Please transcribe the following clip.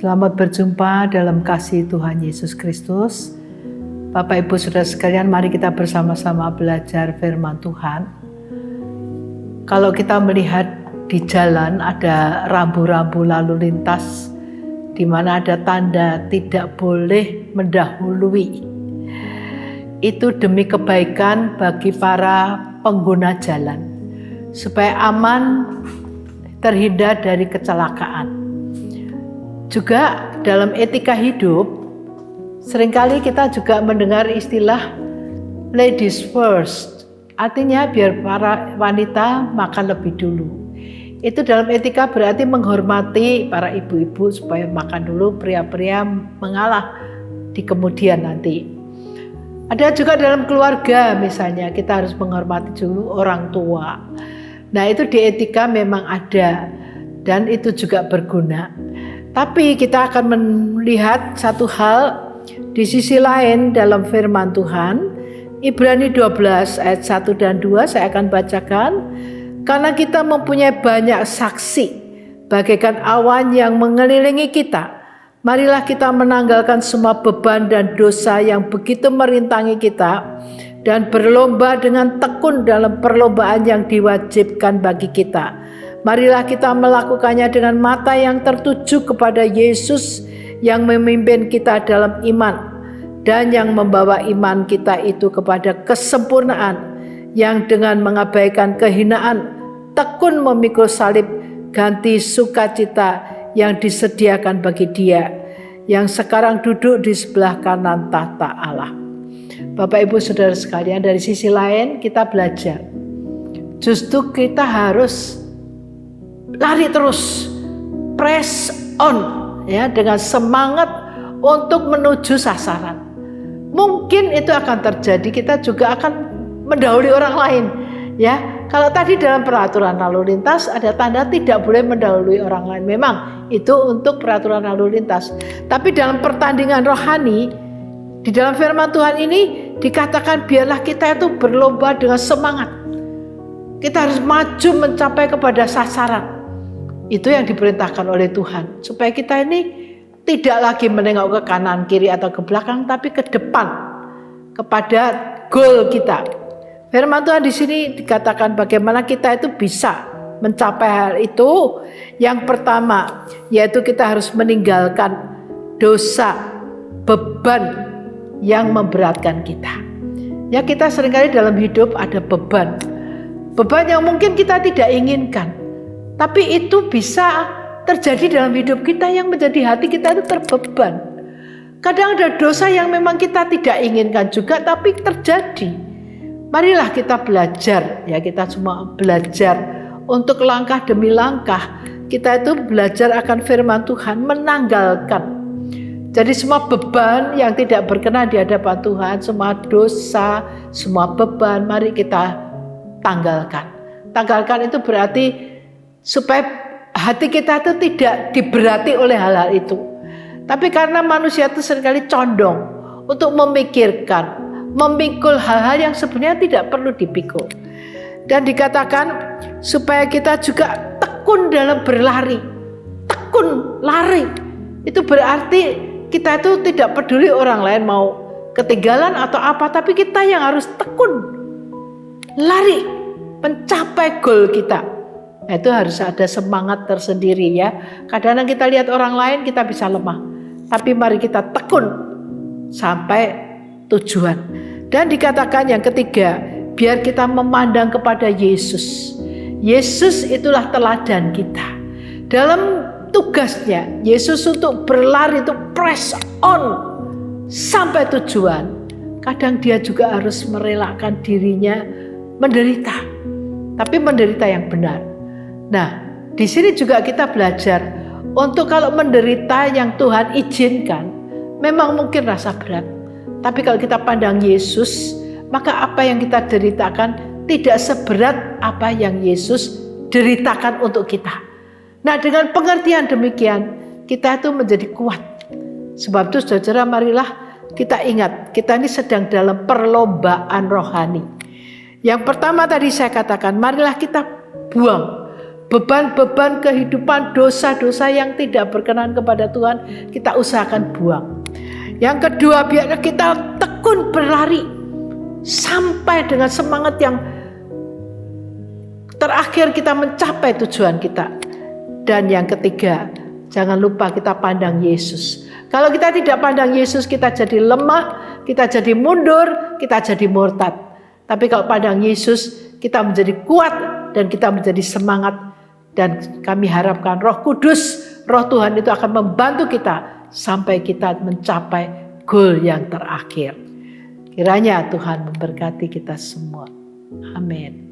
Selamat berjumpa dalam kasih Tuhan Yesus Kristus. Bapak Ibu Saudara sekalian, mari kita bersama-sama belajar firman Tuhan. Kalau kita melihat di jalan ada rambu-rambu lalu lintas, di mana ada tanda tidak boleh mendahului. Itu demi kebaikan bagi para pengguna jalan, supaya aman terhindar dari kecelakaan. Juga dalam etika hidup, seringkali kita juga mendengar istilah ladies first. Artinya biar para wanita makan lebih dulu. Itu dalam etika berarti menghormati para ibu-ibu supaya makan dulu, pria-pria mengalah di kemudian nanti. Ada juga dalam keluarga misalnya, kita harus menghormati dulu orang tua. Nah itu di etika memang ada dan itu juga berguna. Tapi kita akan melihat satu hal di sisi lain dalam firman Tuhan. Ibrani 12 ayat 1 dan 2 saya akan bacakan. Karena kita mempunyai banyak saksi bagaikan awan yang mengelilingi kita. Marilah kita menanggalkan semua beban dan dosa yang begitu merintangi kita. Dan berlomba dengan tekun dalam perlombaan yang diwajibkan bagi kita. Marilah kita melakukannya dengan mata yang tertuju kepada Yesus yang memimpin kita dalam iman dan yang membawa iman kita itu kepada kesempurnaan, yang dengan mengabaikan kehinaan tekun memikul salib ganti sukacita yang disediakan bagi Dia yang sekarang duduk di sebelah kanan tahta Allah. Bapak Ibu Saudara sekalian, dari sisi lain kita belajar justru kita harus lari terus, press on ya, dengan semangat untuk menuju sasaran. Mungkin itu akan terjadi, kita juga akan mendahului orang lain ya. Kalau tadi dalam peraturan lalu lintas ada tanda tidak boleh mendahului orang lain, memang itu untuk peraturan lalu lintas. Tapi dalam pertandingan rohani, di dalam firman Tuhan ini dikatakan biarlah kita itu berlomba dengan semangat. Kita harus maju mencapai kepada sasaran. Itu yang diperintahkan oleh Tuhan, supaya kita ini tidak lagi menengok ke kanan, kiri atau ke belakang, tapi ke depan kepada goal kita. Firman Tuhan di sini dikatakan bagaimana kita itu bisa mencapai hal itu. Yang pertama, yaitu kita harus meninggalkan dosa, beban yang memberatkan kita. Ya, kita seringkali dalam hidup ada beban yang mungkin kita tidak inginkan. Tapi itu bisa terjadi dalam hidup kita yang menjadi hati kita itu terbeban. Kadang ada dosa yang memang kita tidak inginkan juga tapi terjadi. Marilah kita belajar ya, kita semua belajar untuk langkah demi langkah. Kita itu belajar akan firman Tuhan, menanggalkan. Jadi semua beban yang tidak berkenan di hadapan Tuhan, semua dosa, semua beban, mari kita tanggalkan. Tanggalkan itu berarti supaya hati kita itu tidak diberati oleh hal-hal itu. Tapi karena manusia itu seringkali condong untuk memikirkan, memikul hal-hal yang sebenarnya tidak perlu dipikul. Dan dikatakan supaya kita juga tekun dalam berlari. Tekun lari. Itu berarti kita itu tidak peduli orang lain mau ketinggalan atau apa, tapi kita yang harus tekun lari mencapai goal kita. Nah, itu harus ada semangat tersendiri ya. Kadang-kadang kita lihat orang lain kita bisa lemah, tapi mari kita tekun sampai tujuan. Dan dikatakan yang ketiga, biar kita memandang kepada Yesus. Yesus itulah teladan kita. Dalam tugasnya Yesus untuk berlari, untuk press on sampai tujuan. Kadang dia juga harus merelakan dirinya menderita, tapi menderita yang benar. Nah, di sini juga kita belajar untuk kalau menderita yang Tuhan izinkan, memang mungkin rasa berat. Tapi kalau kita pandang Yesus, maka apa yang kita deritakan tidak seberat apa yang Yesus deritakan untuk kita. Nah, dengan pengertian demikian, kita itu menjadi kuat. Sebab itu saudara, marilah kita ingat, kita ini sedang dalam perlombaan rohani. Yang pertama tadi saya katakan, marilah kita buang beban-beban kehidupan, dosa-dosa yang tidak berkenan kepada Tuhan, kita usahakan buang. Yang kedua, biarlah kita tekun berlari sampai dengan semangat yang terakhir kita mencapai tujuan kita. Dan yang ketiga, jangan lupa kita pandang Yesus. Kalau kita tidak pandang Yesus, kita jadi lemah, kita jadi mundur, kita jadi murtad. Tapi kalau pandang Yesus, kita menjadi kuat dan kita menjadi semangat. Dan kami harapkan Roh Kudus, Roh Tuhan itu akan membantu kita sampai kita mencapai goal yang terakhir. Kiranya Tuhan memberkati kita semua. Amin.